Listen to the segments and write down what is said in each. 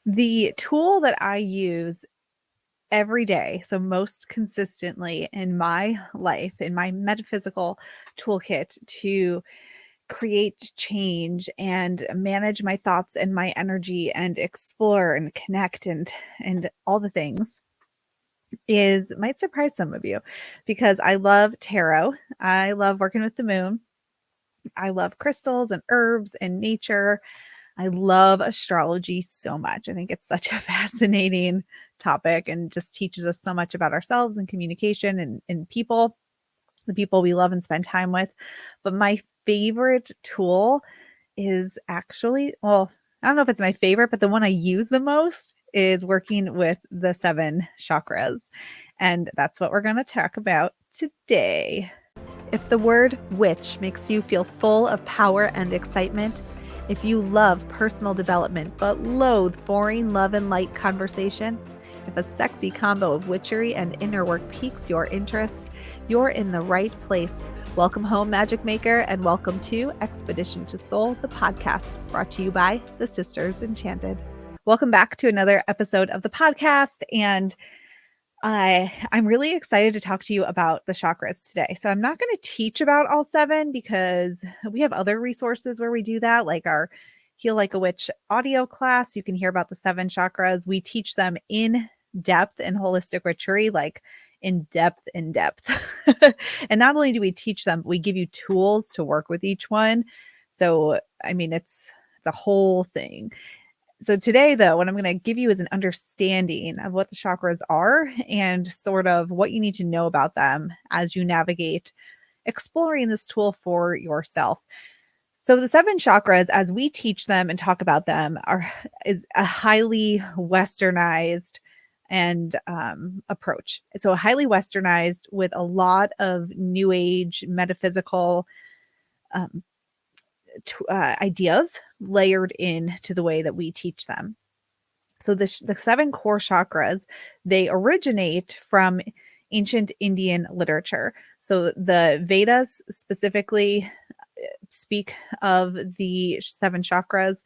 The tool that I use every day, so most consistently in my life, in my metaphysical toolkit to create change and manage my thoughts and my energy and explore and connect and all the things is might surprise some of you because I love tarot. I love working with the moon. I love crystals and herbs and nature. I love astrology so much. I think it's such a fascinating topic and just teaches us so much about ourselves and communication and people, the people we love and spend time with. But my favorite tool is actually, well, I don't know if it's my favorite, but the one I use the most is working with the 7 chakras. And that's what we're going to talk about today. If the word witch makes you feel full of power and excitement, if you love personal development but loathe boring love and light conversation, if a sexy combo of witchery and inner work piques your interest, you're in the right place. Welcome home, Magic Maker, and welcome to Expedition to Soul, the podcast brought to you by the Sisters Enchanted. Welcome back to another episode of the podcast, and I'm really excited to talk to you about the chakras today. So I'm not going to teach about all 7 because we have other resources where we do that, like our Heal Like a Witch audio class. You can hear about the 7 chakras. We teach them in depth in Holistic Witchery, like in depth. And not only do we teach them, but we give you tools to work with each one. So, I mean, it's a whole thing. So today, though, what I'm going to give you is an understanding of what the chakras are and sort of what you need to know about them as you navigate exploring this tool for yourself. So the 7 chakras, as we teach them and talk about them, is a highly westernized and approach. So highly westernized with a lot of new age metaphysical ideas layered into the way that we teach them. So the 7 core chakras, they originate from ancient Indian literature. So the Vedas specifically speak of the 7 chakras.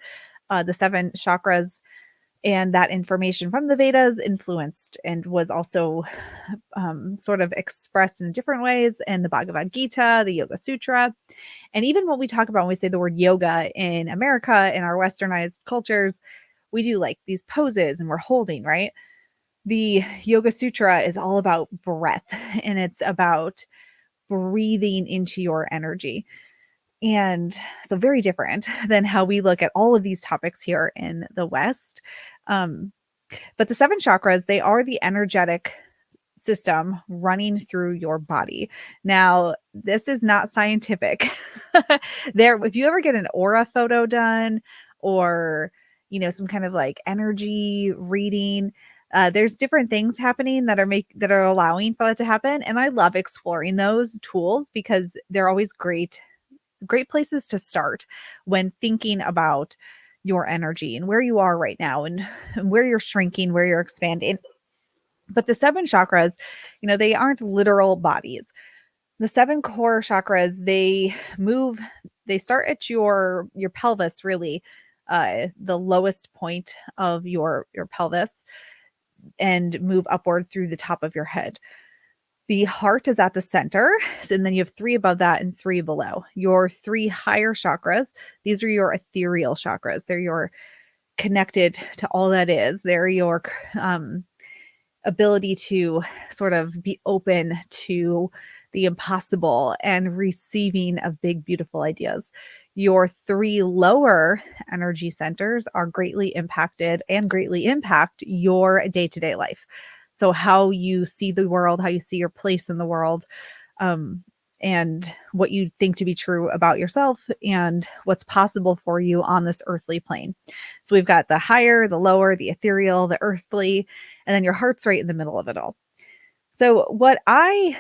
And that information from the Vedas influenced and was also sort of expressed in different ways in the Bhagavad Gita, the Yoga Sutra. And even when we talk about when we say the word yoga in America, in our westernized cultures, we do like these poses and we're holding, right? The Yoga Sutra is all about breath and it's about breathing into your energy. And so very different than how we look at all of these topics here in the West. But the 7 chakras, they are the energetic system running through your body. Now, this is not scientific. If you ever get an aura photo done or, some kind of like energy reading, there's different things happening that are allowing for that to happen. And I love exploring those tools because they're always great places to start when thinking about your energy and where you are right now and where you're shrinking, where you're expanding. But the 7 chakras, they aren't literal bodies. The 7 core chakras, they start at your pelvis, really, the lowest point of your pelvis, and move upward through the top of your head. The heart is at the center, and then you have 3 above that and 3 below. Your 3 higher chakras, these are your ethereal chakras. They're your connected to all that is. They're your ability to sort of be open to the impossible and receiving of big, beautiful ideas. Your 3 lower energy centers are greatly impacted and greatly impact your day-to-day life. So how you see the world, how you see your place in the world, and what you think to be true about yourself and what's possible for you on this earthly plane. So we've got the higher, the lower, the ethereal, the earthly, and then your heart's right in the middle of it all. So why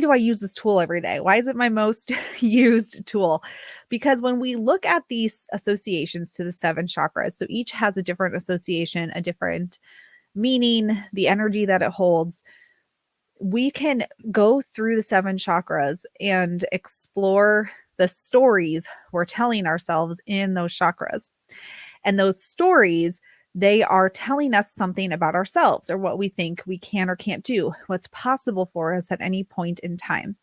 do I use this tool every day? Why is it my most used tool? Because when we look at these associations to the 7 chakras, so each has a different association, a different meaning, the energy that it holds, we can go through the 7 chakras and explore the stories we're telling ourselves in those chakras. And those stories They are telling us something about ourselves or what we think we can or can't do, what's possible for us at any point in time.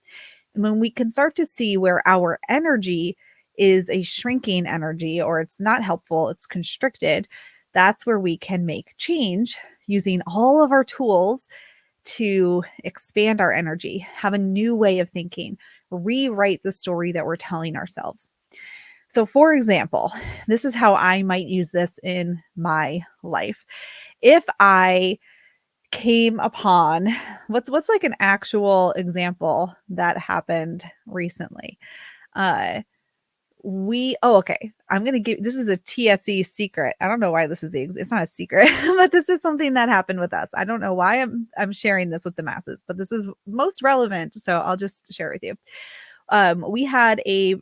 And when we can start to see where our energy is a shrinking energy or it's not helpful, it's constricted, that's where we can make change using all of our tools to expand our energy, have a new way of thinking, rewrite the story that we're telling ourselves. So, for example, this is how I might use this in my life. If I came upon what's like an actual example that happened recently. Uh okay. I'm gonna give this is a TSE secret. I don't know why this is it's not a secret, but this is something that happened with us. I don't know why I'm sharing this with the masses, but this is most relevant, so I'll just share it with you. We had a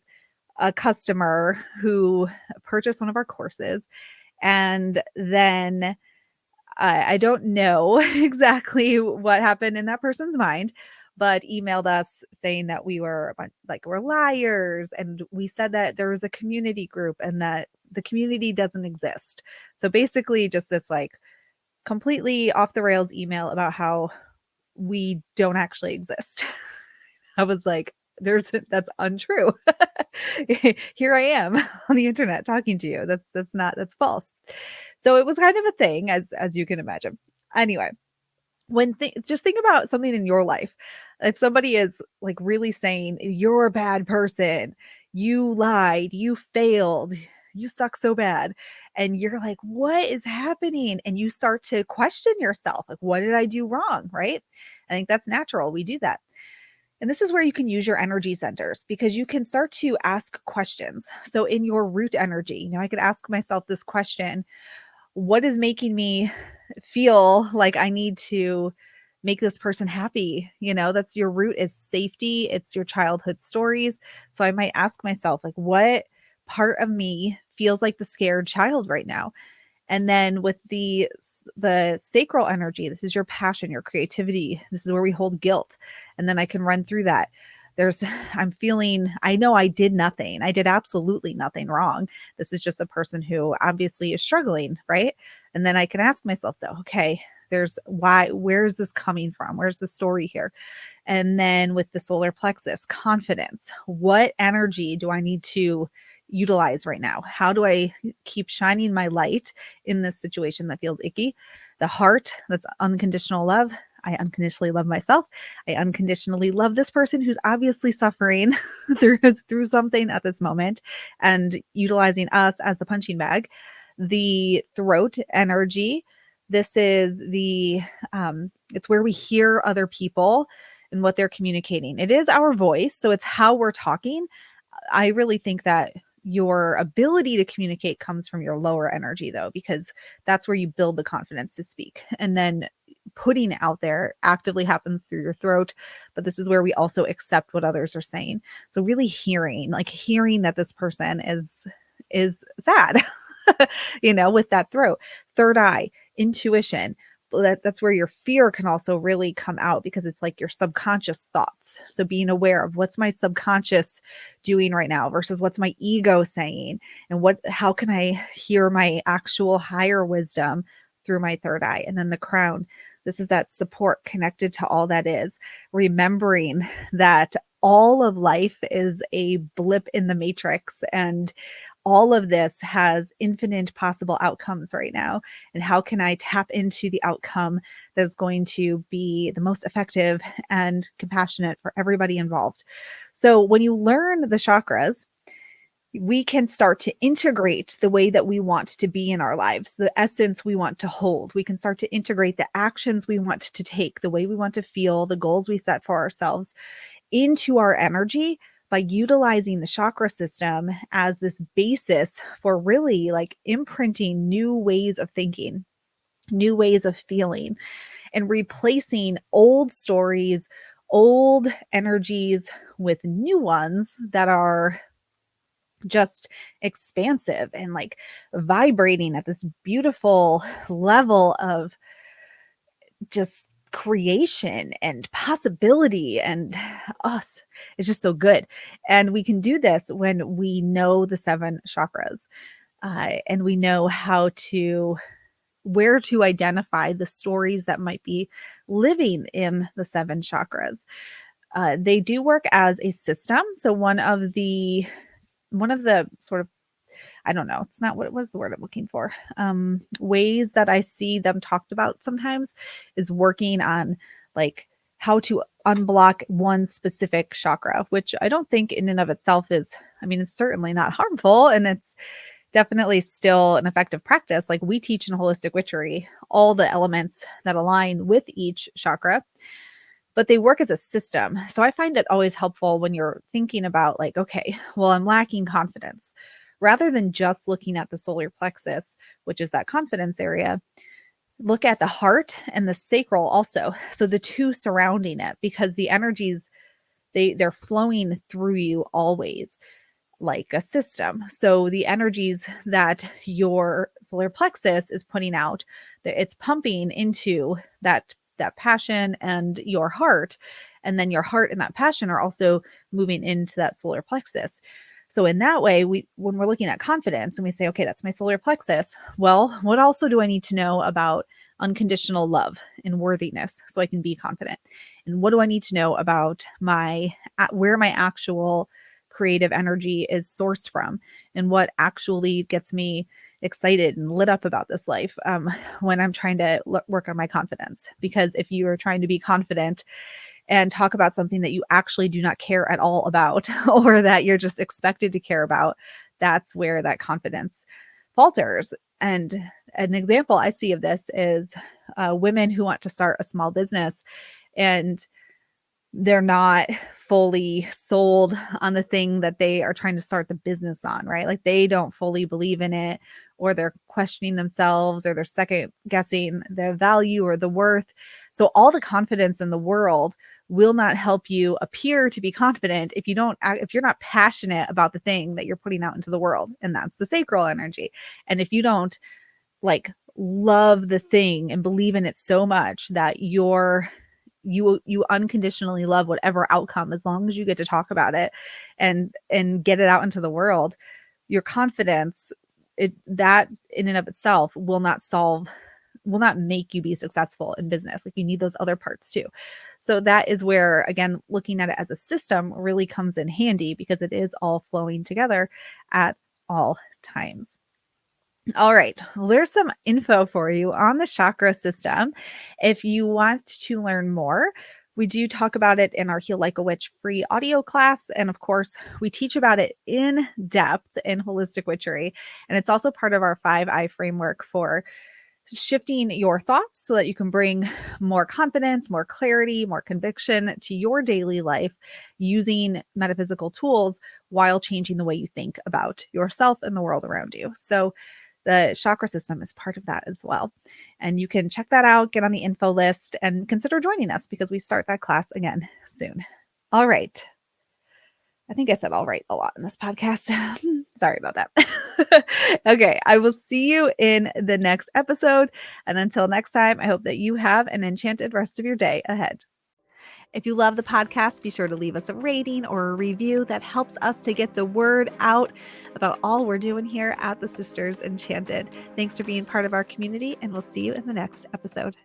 customer who purchased one of our courses, and then I don't know exactly what happened in that person's mind, but emailed us saying that we were like we're liars, and we said that there was a community group and that the community doesn't exist. So basically, just this like completely off the rails email about how we don't actually exist. I was like, that's untrue. Here I am on the internet talking to you. That's false. So it was kind of a thing, as you can imagine. Anyway, just think about something in your life. If somebody is like really saying you're a bad person, you lied, you failed, you suck so bad, and you're like, what is happening? And you start to question yourself, like, what did I do wrong? Right? I think that's natural. We do that. And this is where you can use your energy centers because you can start to ask questions. So in your root energy, I could ask myself this question: what is making me feel like I need to make this person happy? That's your root is safety. It's your childhood stories. So I might ask myself, like, what part of me feels like the scared child right now? And then with the sacral energy, this is your passion, your creativity. This is where we hold guilt. And then I can run through that. I know I did nothing. I did absolutely nothing wrong. This is just a person who obviously is struggling, right? And then I can ask myself though, okay, where's this coming from? Where's the story here? And then with the solar plexus, confidence, what energy do I need to utilize right now? How do I keep shining my light in this situation that feels icky? The heart, that's unconditional love. I unconditionally love myself. I unconditionally love this person who's obviously suffering through something at this moment, and utilizing us as the punching bag. The throat energy, this is it's where we hear other people and what they're communicating. It is our voice, so it's how we're talking. I really think that your ability to communicate comes from your lower energy though, because that's where you build the confidence to speak. And then putting out there actively happens through your throat, but this is where we also accept what others are saying. So really hearing that this person is sad, with that throat. Third eye, intuition. That's where your fear can also really come out, because it's like your subconscious thoughts. So being aware of what's my subconscious doing right now versus what's my ego saying, and how can I hear my actual higher wisdom through my third eye. And then the crown, this is that support connected to all that is, remembering that all of life is a blip in the matrix, and all of this has infinite possible outcomes right now. And how can I tap into the outcome that's going to be the most effective and compassionate for everybody involved? So when you learn the chakras, we can start to integrate the way that we want to be in our lives, the essence we want to hold. We can start to integrate the actions we want to take, the way we want to feel, the goals we set for ourselves into our energy by utilizing the chakra system as this basis for really like imprinting new ways of thinking, new ways of feeling, and replacing old stories, old energies with new ones that are just expansive and like vibrating at this beautiful level of just creation and possibility and us. It's just so good. And we can do this when we know the 7 chakras, and we know how to where to identify the stories that might be living in the 7 chakras. They do work as a system. So one of the sort of, I don't know, it's not what was the word I'm looking for. Ways that I see them talked about sometimes is working on like how to unblock one specific chakra, which I don't think in and of itself is, I mean, it's certainly not harmful, and it's definitely still an effective practice. Like we teach in Holistic Witchery all the elements that align with each chakra, but they work as a system. So I find it always helpful when you're thinking about, like, okay, well, I'm lacking confidence. Rather than just looking at the solar plexus, which is that confidence area, look at the heart and the sacral also. So the two surrounding it, because the energies, they're flowing through you always like a system. So the energies that your solar plexus is putting out, that it's pumping into that passion and your heart, and then your heart and that passion are also moving into that solar plexus. So in that way, when we're looking at confidence and we say, okay, that's my solar plexus, well, what also do I need to know about unconditional love and worthiness so I can be confident? And what do I need to know about where my actual creative energy is sourced from, and what actually gets me excited and lit up about this life when I'm trying to work on my confidence? Because if you are trying to be confident and talk about something that you actually do not care at all about, or that you're just expected to care about, that's where that confidence falters. And an example I see of this is women who want to start a small business, and they're not fully sold on the thing that they are trying to start the business on, right? Like they don't fully believe in it, or they're questioning themselves, or they're second guessing the value or the worth. So all the confidence in the world will not help you appear to be confident if you're not passionate about the thing that you're putting out into the world, and that's the sacral energy. And if you don't like love the thing and believe in it so much that you unconditionally love whatever outcome, as long as you get to talk about it and get it out into the world, your confidence, that in and of itself will not make you be successful in business. Like you need those other parts too. So that is where, again, looking at it as a system really comes in handy, because it is all flowing together at all times. All right, well, there's some info for you on the chakra system. If you want to learn more, we do talk about it in our Heal Like a Witch free audio class. And of course, we teach about it in depth in Holistic Witchery. And it's also part of our 5I framework for shifting your thoughts so that you can bring more confidence, more clarity, more conviction to your daily life using metaphysical tools while changing the way you think about yourself and the world around you. So the chakra system is part of that as well. And you can check that out, get on the info list, and consider joining us, because we start that class again soon. All right. I think I said all right a lot in this podcast. Sorry about that. Okay. I will see you in the next episode. And until next time, I hope that you have an enchanted rest of your day ahead. If you love the podcast, be sure to leave us a rating or a review. That helps us to get the word out about all we're doing here at the Sisters Enchanted. Thanks for being part of our community, and we'll see you in the next episode.